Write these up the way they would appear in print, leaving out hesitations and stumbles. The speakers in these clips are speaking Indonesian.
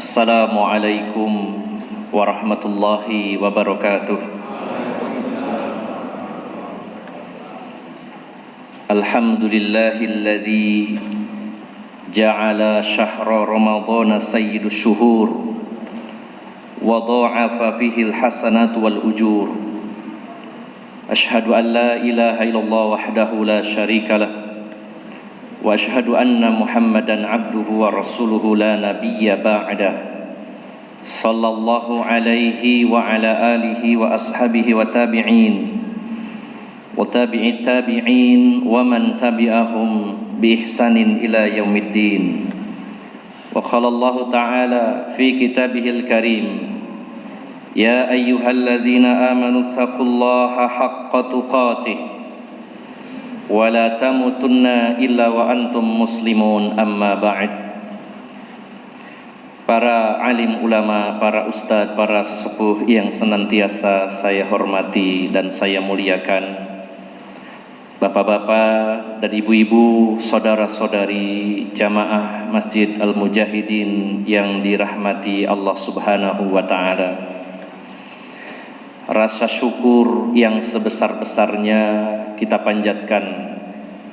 Assalamualaikum warahmatullahi wabarakatuh. Alhamdulillahilladzi ja'ala syahra ramadhana sayyidus syuhur wa dha'afa fihi alhasanat wal ujur. Ashhadu an la ilaha illallah wahdahu la syarika lah wa ashhadu anna Muhammadan abduhu wa rasuluhu la nabiyya ba'dah. Sallallahu alaihi wa ala alihi wa ashabihi wa tabi'in wa tabi'it tabi'in wa man tabi'ahum bi ihsanin ila yaumiddin. Wa qala Allah ta'ala fi kitabihil karim, ya ayyuhalladzina amanu taqullaha haqqa tuqatih wa la tamutunna illa wa antum muslimun, amma ba'd. Para alim ulama, para ustadz, para sesepuh yang senantiasa saya hormati dan saya muliakan, bapak-bapak dan ibu-ibu, saudara-saudari jamaah Masjid Al-Mujahidin yang dirahmati Allah Subhanahu wa ta'ala, rasa syukur yang sebesar-besarnya kita panjatkan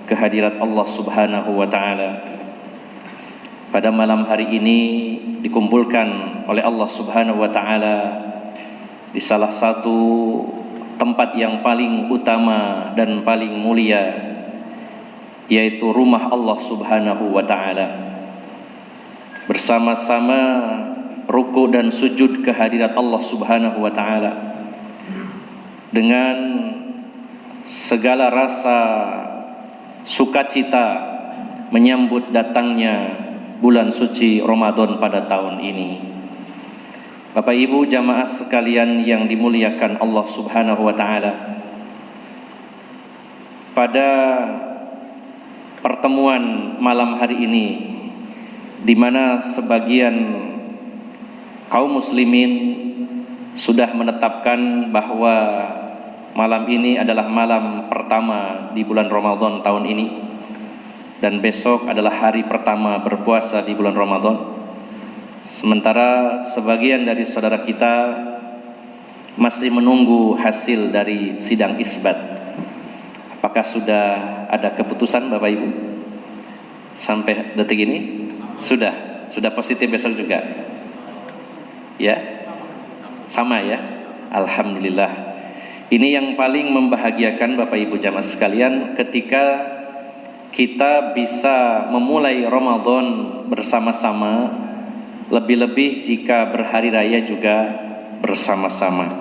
kehadirat Allah Subhanahu wa ta'ala. Pada malam hari ini dikumpulkan oleh Allah Subhanahu wa ta'ala di salah satu tempat yang paling utama dan paling mulia, yaitu rumah Allah Subhanahu wa ta'ala. Bersama-sama ruku dan sujud kehadirat Allah Subhanahu wa ta'ala dengan segala rasa sukacita menyambut datangnya bulan suci Ramadan pada tahun ini. Bapak Ibu jamaah sekalian yang dimuliakan Allah Subhanahu wa ta'ala, pada pertemuan malam hari ini, di mana sebagian kaum muslimin sudah menetapkan bahwa malam ini adalah malam pertama di bulan Ramadan tahun ini, dan besok adalah hari pertama berpuasa di bulan Ramadan. Sementara sebagian dari saudara kita masih menunggu hasil dari sidang isbat. Apakah sudah ada keputusan Bapak Ibu? Sampai detik ini sudah positif besok juga? Ya? Sama ya? Alhamdulillah. Ini yang paling membahagiakan Bapak Ibu jamaah sekalian, ketika kita bisa memulai Ramadan bersama-sama, lebih-lebih jika berhari raya juga bersama-sama.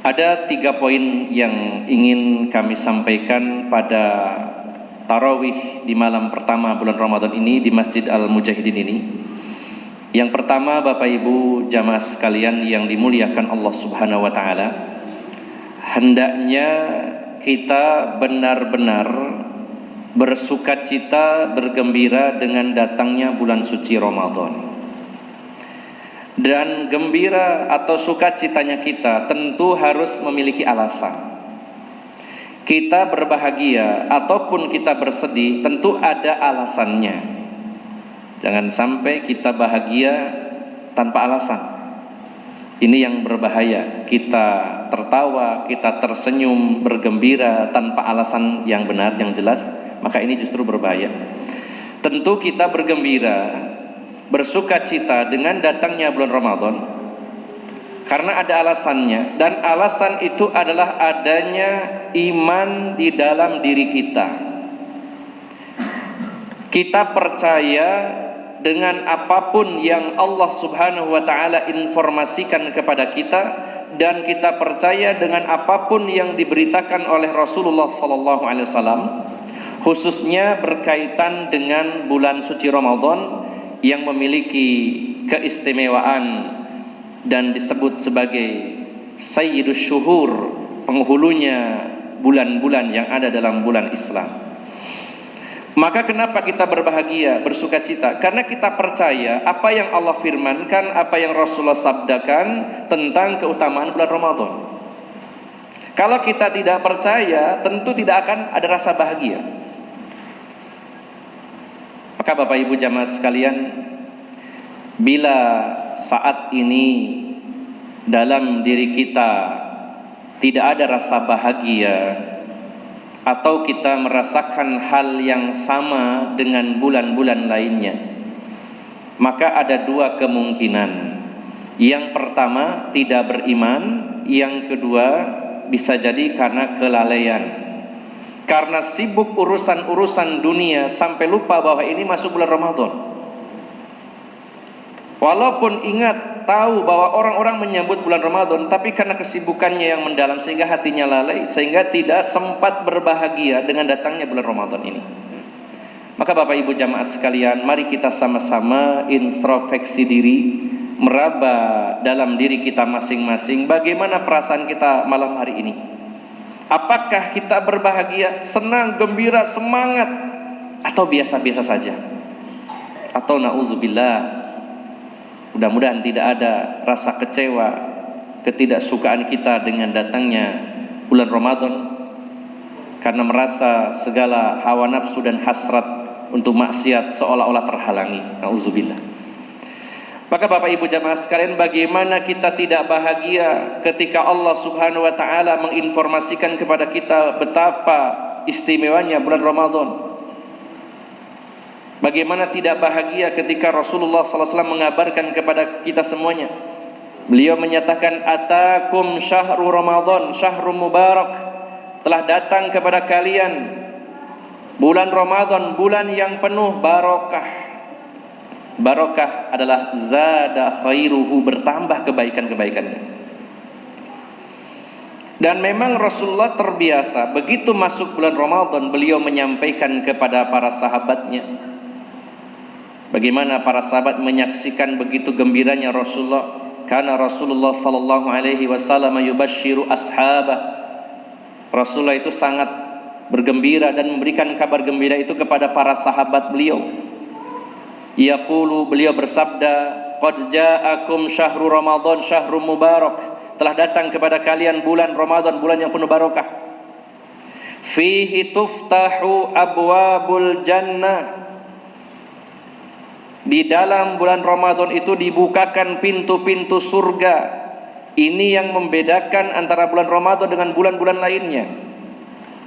Ada 3 poin yang ingin kami sampaikan pada tarawih di malam pertama bulan Ramadan ini di Masjid Al-Mujahidin ini. Yang pertama, Bapak Ibu jamaah sekalian yang dimuliakan Allah Subhanahu wa ta'ala, hendaknya kita benar-benar bersukacita, bergembira dengan datangnya bulan suci Ramadan. Dan gembira atau sukacitanya kita tentu harus memiliki alasan. Kita berbahagia ataupun kita bersedih tentu ada alasannya. Jangan sampai kita bahagia tanpa alasan. Ini yang berbahaya. Kita tertawa, kita tersenyum, bergembira tanpa alasan yang benar, yang jelas, maka ini justru berbahaya. Tentu kita bergembira, bersukacita dengan datangnya bulan Ramadan karena ada alasannya, dan alasan itu adalah adanya iman di dalam diri kita. Kita percaya dengan apapun yang Allah Subhanahu wa ta'ala informasikan kepada kita, dan kita percaya dengan apapun yang diberitakan oleh Rasulullah sallallahu alaihi wasallam, khususnya berkaitan dengan bulan suci Ramadan yang memiliki keistimewaan dan disebut sebagai sayyidus syuhur, penghulunya bulan-bulan yang ada dalam bulan Islam. Maka kenapa kita berbahagia, bersukacita? Karena kita percaya apa yang Allah firmankan, apa yang Rasulullah sabdakan tentang keutamaan bulan Ramadan. Kalau kita tidak percaya, tentu tidak akan ada rasa bahagia. Maka Bapak Ibu jamaah sekalian, Bila saat ini dalam diri kita tidak ada rasa bahagia, atau kita merasakan hal yang sama dengan bulan-bulan lainnya, maka ada dua kemungkinan. Yang pertama, tidak beriman. Yang kedua, bisa jadi karena kelalaian, karena sibuk urusan-urusan dunia sampai lupa bahwa ini masuk bulan Ramadan. Walaupun ingat, tahu bahwa orang-orang menyambut bulan Ramadan, tapi karena kesibukannya yang mendalam sehingga hatinya lalai, sehingga tidak sempat berbahagia dengan datangnya bulan Ramadan ini. Maka Bapak Ibu jamaah sekalian, mari kita sama-sama introspeksi diri, meraba dalam diri kita masing-masing, bagaimana perasaan kita malam hari ini. Apakah kita berbahagia, senang, gembira, semangat, atau biasa-biasa saja? Atau na'udzubillah, mudah-mudahan tidak ada rasa kecewa, ketidaksukaan kita dengan datangnya bulan Ramadan, karena merasa segala hawa nafsu dan hasrat untuk maksiat seolah-olah terhalangi. Na'udzubillah. Maka Bapak Ibu jamaah sekalian, bagaimana kita tidak bahagia ketika Allah Subhanahu wa taala menginformasikan kepada kita betapa istimewanya bulan Ramadan. Bagaimana tidak bahagia ketika Rasulullah SAW mengabarkan kepada kita semuanya. Beliau menyatakan, atakum syahrul Ramadan, syahrul mubarak. Telah datang kepada kalian bulan Ramadan, bulan yang penuh barokah. Barokah adalah zada khairuhu, bertambah kebaikan-kebaikannya. Dan memang Rasulullah terbiasa, begitu masuk bulan Ramadan, beliau menyampaikan kepada para sahabatnya. Bagaimana para sahabat menyaksikan begitu gembiranya Rasulullah. Karena Rasulullah sallallahu alaihi wasallam yubashiru ashabah. Rasulullah itu sangat bergembira dan memberikan kabar gembira itu kepada para sahabat beliau. Yaqulu, beliau bersabda, qad ja'akum syahrul Ramadan syahrul mubarak. Telah datang kepada kalian bulan Ramadan, bulan yang penuh barokah. Fihi tuftahu abwabul jannah. Di dalam bulan Ramadan itu dibukakan pintu-pintu surga. Ini yang membedakan antara bulan Ramadan dengan bulan-bulan lainnya.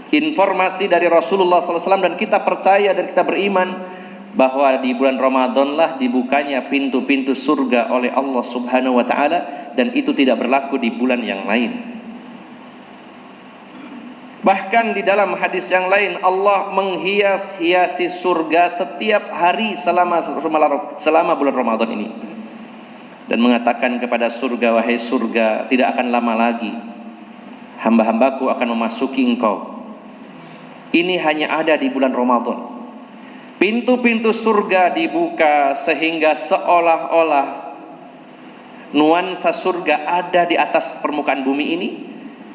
Informasi dari Rasulullah SAW, dan kita percaya dan kita beriman bahwa di bulan Ramadan lah dibukanya pintu-pintu surga oleh Allah Subhanahu wa taala, dan itu tidak berlaku di bulan yang lain. Bahkan di dalam hadis yang lain, Allah menghias-hiasi surga setiap hari selama bulan Ramadan ini, dan mengatakan kepada surga, wahai surga, tidak akan lama lagi hamba-hambaku akan memasuki engkau. Ini hanya ada di bulan Ramadan. Pintu-pintu surga dibuka sehingga seolah-olah nuansa surga ada di atas permukaan bumi ini,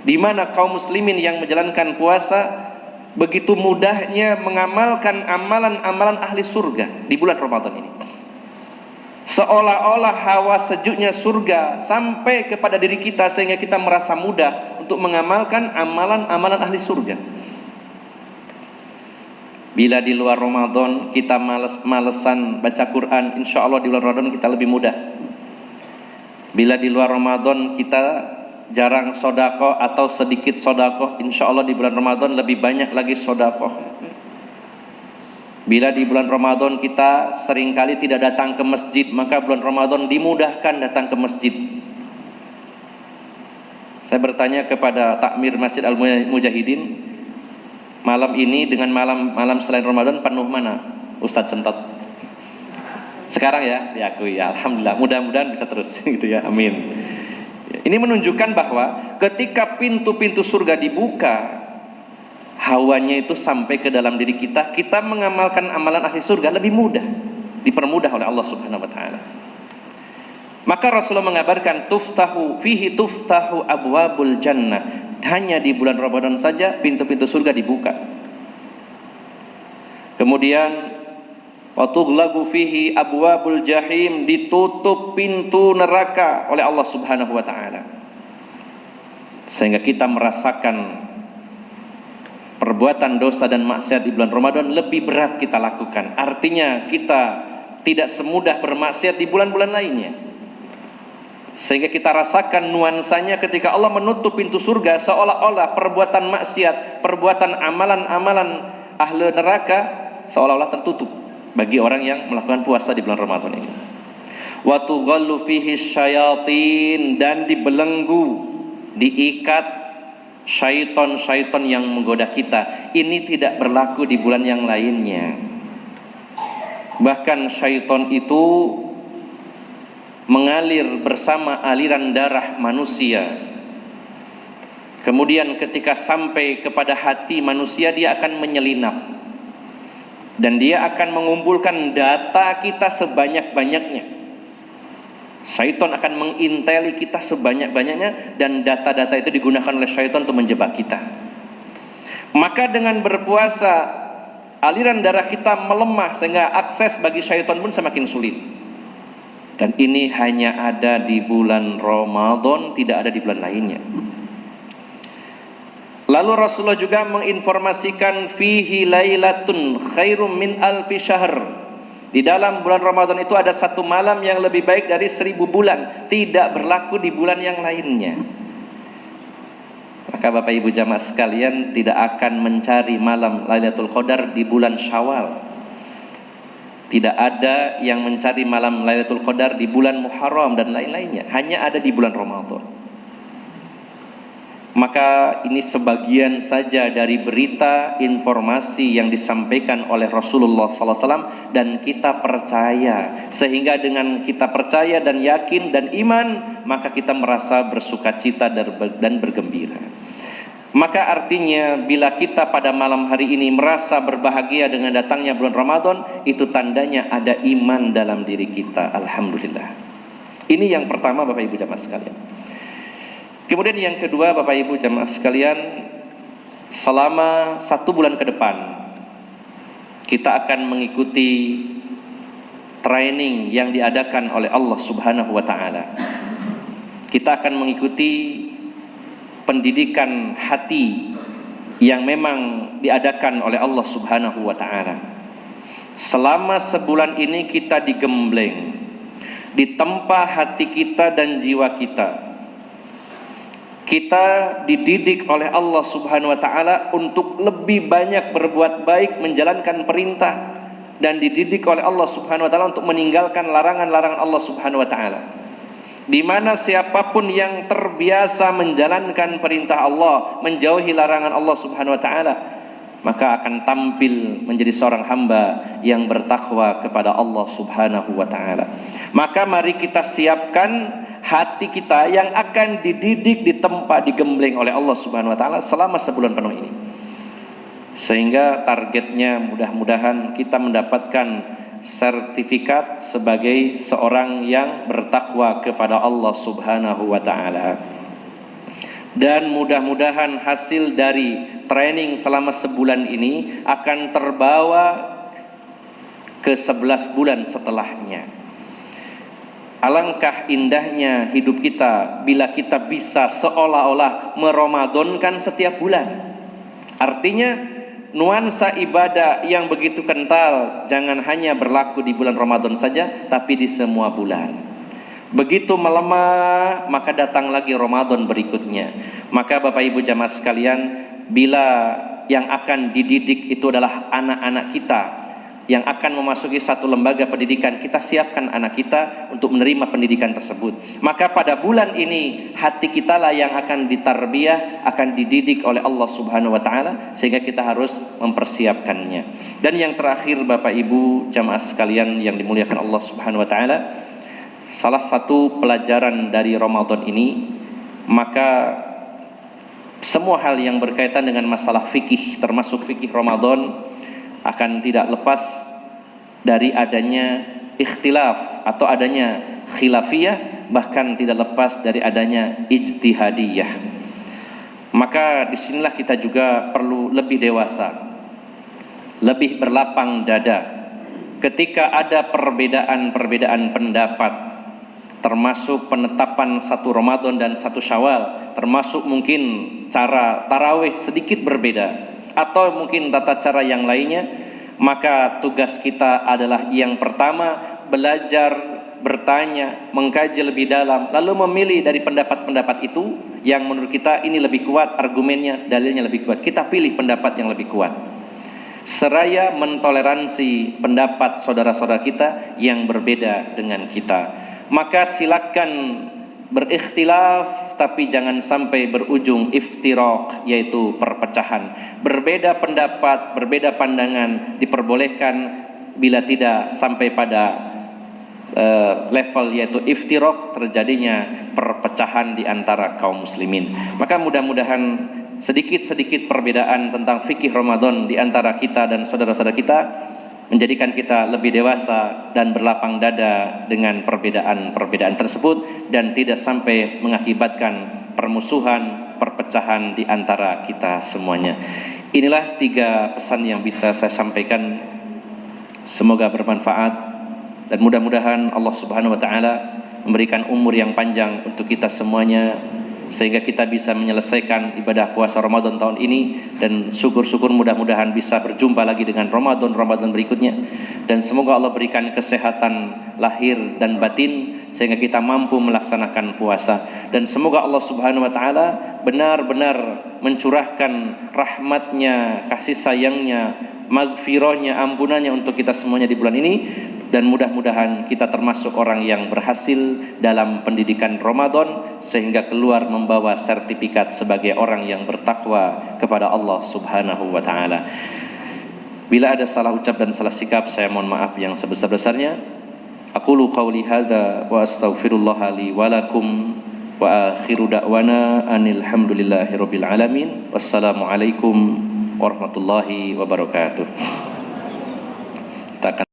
di mana kaum muslimin yang menjalankan puasa begitu mudahnya mengamalkan amalan-amalan ahli surga di bulan Ramadan ini. Seolah-olah hawa sejuknya surga sampai kepada diri kita sehingga kita merasa mudah untuk mengamalkan amalan-amalan ahli surga. Bila di luar Ramadan kita males-malesan baca Quran, insya Allah di luar Ramadan kita lebih mudah. Bila di luar Ramadan kita jarang sodakoh atau sedikit sodakoh, insya Allah di bulan Ramadan lebih banyak lagi sodakoh. Bila di bulan Ramadan kita seringkali tidak datang ke masjid, maka bulan Ramadan dimudahkan datang ke masjid. Saya bertanya kepada takmir Masjid Al-Mujahidin, malam ini dengan malam selain Ramadan penuh mana Ustadz Sentot? Sekarang ya diakui, ya alhamdulillah, mudah-mudahan bisa terus gitu ya, amin. Ini menunjukkan bahwa ketika pintu-pintu surga dibuka, hawanya itu sampai ke dalam diri kita, kita mengamalkan amalan ahli surga lebih mudah, dipermudah oleh Allah Subhanahu wa taala. Maka Rasulullah mengabarkan fihi tuftahu abwabul jannah. Hanya di bulan Ramadan saja pintu-pintu surga dibuka. Kemudian wa tughlaqu fihi abwabul jahim, ditutup pintu neraka oleh Allah Subhanahu wa taala. Sehingga kita merasakan perbuatan dosa dan maksiat di bulan Ramadan lebih berat kita lakukan. Artinya kita tidak semudah bermaksiat di bulan-bulan lainnya. Sehingga kita rasakan nuansanya ketika Allah menutup pintu surga, seolah-olah perbuatan maksiat, perbuatan amalan-amalan ahli neraka seolah-olah tertutup bagi orang yang melakukan puasa di bulan Ramadan ini. Wa tughallu fihi syayatin, dan dibelenggu, diikat syaiton-syaiton yang menggoda kita. Ini tidak berlaku di bulan yang lainnya. Bahkan syaiton itu mengalir bersama aliran darah manusia. Kemudian ketika sampai kepada hati manusia, dia akan menyelinap dan dia akan mengumpulkan data kita sebanyak-banyaknya. Syaitan akan menginteli kita sebanyak-banyaknya, dan data-data itu digunakan oleh syaitan untuk menjebak kita. Maka dengan berpuasa, aliran darah kita melemah sehingga akses bagi syaitan pun semakin sulit. Dan ini hanya ada di bulan Ramadan, tidak ada di bulan lainnya. Lalu Rasulullah juga menginformasikan fihi lailatun khairum min alfi syahr. Di dalam bulan Ramadan itu ada satu malam yang lebih baik dari 1000 bulan. Tidak berlaku di bulan yang lainnya. Maka Bapak Ibu jamaah sekalian, tidak akan mencari malam Lailatul Qadar di bulan Syawal. Tidak ada yang mencari malam Lailatul Qadar di bulan Muharram dan lain-lainnya. Hanya ada di bulan Ramadan. Maka ini sebagian saja dari berita informasi yang disampaikan oleh Rasulullah SAW, dan kita percaya. Sehingga dengan kita percaya dan yakin dan iman, maka kita merasa bersukacita dan bergembira. Maka artinya bila kita pada malam hari ini merasa berbahagia dengan datangnya bulan Ramadan, itu tandanya ada iman dalam diri kita. Alhamdulillah. Ini yang pertama Bapak Ibu jamaah sekalian. Kemudian yang kedua Bapak Ibu jamaah sekalian, selama 1 bulan ke depan kita akan mengikuti training yang diadakan oleh Allah Subhanahu wa taala. Kita akan mengikuti pendidikan hati yang memang diadakan oleh Allah Subhanahu wa taala. Selama sebulan ini kita digembleng, ditempa hati kita dan jiwa kita. Kita dididik oleh Allah Subhanahu wa taala untuk lebih banyak berbuat baik, menjalankan perintah, dan dididik oleh Allah Subhanahu wa taala untuk meninggalkan larangan-larangan Allah Subhanahu wa taala. Di mana siapapun yang terbiasa menjalankan perintah Allah, menjauhi larangan Allah Subhanahu wa taala, maka akan tampil menjadi seorang hamba yang bertakwa kepada Allah Subhanahu wa taala. Maka mari kita siapkan hati kita yang akan dididik, ditempa, digembleng oleh Allah Subhanahu wa taala selama sebulan penuh ini. Sehingga targetnya mudah-mudahan kita mendapatkan sertifikat sebagai seorang yang bertakwa kepada Allah Subhanahu wa taala. Dan mudah-mudahan hasil dari training selama sebulan ini akan terbawa ke 11 bulan setelahnya. Alangkah indahnya hidup kita bila kita bisa seolah-olah meramadankan setiap bulan. Artinya nuansa ibadah yang begitu kental jangan hanya berlaku di bulan Ramadan saja, tapi di semua bulan. Begitu melemah, maka datang lagi Ramadan berikutnya. Maka Bapak Ibu jamaah sekalian, bila yang akan dididik itu adalah anak-anak kita yang akan memasuki satu lembaga pendidikan, kita siapkan anak kita untuk menerima pendidikan tersebut. Maka pada bulan ini hati kita lah yang akan ditarbiyah, akan dididik oleh Allah Subhanahu wa taala, sehingga kita harus mempersiapkannya. Dan yang terakhir Bapak Ibu jamaah sekalian yang dimuliakan Allah Subhanahu wa taala, salah satu pelajaran dari Ramadan ini, maka semua hal yang berkaitan dengan masalah fikih, termasuk fikih Ramadan, akan tidak lepas dari adanya ikhtilaf atau adanya khilafiyah, bahkan tidak lepas dari adanya ijtihadiyah. Maka disinilah kita juga perlu lebih dewasa, lebih berlapang dada ketika ada perbedaan-perbedaan pendapat, termasuk penetapan 1 Ramadan dan 1 Syawal, termasuk mungkin cara tarawih sedikit berbeda, atau mungkin tata cara yang lainnya. Maka tugas kita adalah yang pertama belajar, bertanya, mengkaji lebih dalam, lalu memilih dari pendapat-pendapat itu yang menurut kita ini lebih kuat, argumennya, dalilnya lebih kuat. Kita pilih pendapat yang lebih kuat, seraya mentoleransi pendapat saudara-saudara kita yang berbeda dengan kita. Maka silakan berikhtilaf, tapi jangan sampai berujung iftiraq, yaitu perpecahan. Berbeda pendapat, berbeda pandangan diperbolehkan bila tidak sampai pada level yaitu iftiraq, terjadinya perpecahan di antara kaum muslimin. Maka mudah-mudahan sedikit-sedikit perbedaan tentang fikih Ramadan di antara kita dan saudara-saudara kita menjadikan kita lebih dewasa dan berlapang dada dengan perbedaan-perbedaan tersebut, dan tidak sampai mengakibatkan permusuhan, perpecahan di antara kita semuanya. Inilah 3 pesan yang bisa saya sampaikan. Semoga bermanfaat dan mudah-mudahan Allah Subhanahu wa taala memberikan umur yang panjang untuk kita semuanya, sehingga kita bisa menyelesaikan ibadah puasa Ramadan tahun ini, dan syukur-syukur mudah-mudahan bisa berjumpa lagi dengan Ramadan berikutnya. Dan semoga Allah berikan kesehatan lahir dan batin sehingga kita mampu melaksanakan puasa, dan semoga Allah Subhanahu wa taala benar-benar mencurahkan rahmatnya, kasih sayangnya, maghfirahnya, ampunannya untuk kita semuanya di bulan ini. Dan mudah-mudahan kita termasuk orang yang berhasil dalam pendidikan Ramadan, sehingga keluar membawa sertifikat sebagai orang yang bertakwa kepada Allah Subhanahu wa taala. Bila ada salah ucap dan salah sikap, saya mohon maaf yang sebesar-besarnya. Aqulu qawli hadza wa astaghfirullah li wa lakum wa akhiru da'wana anil hamdulillahirabbil alamin. Wassalamualaikum warahmatullahi wabarakatuh. Kita akan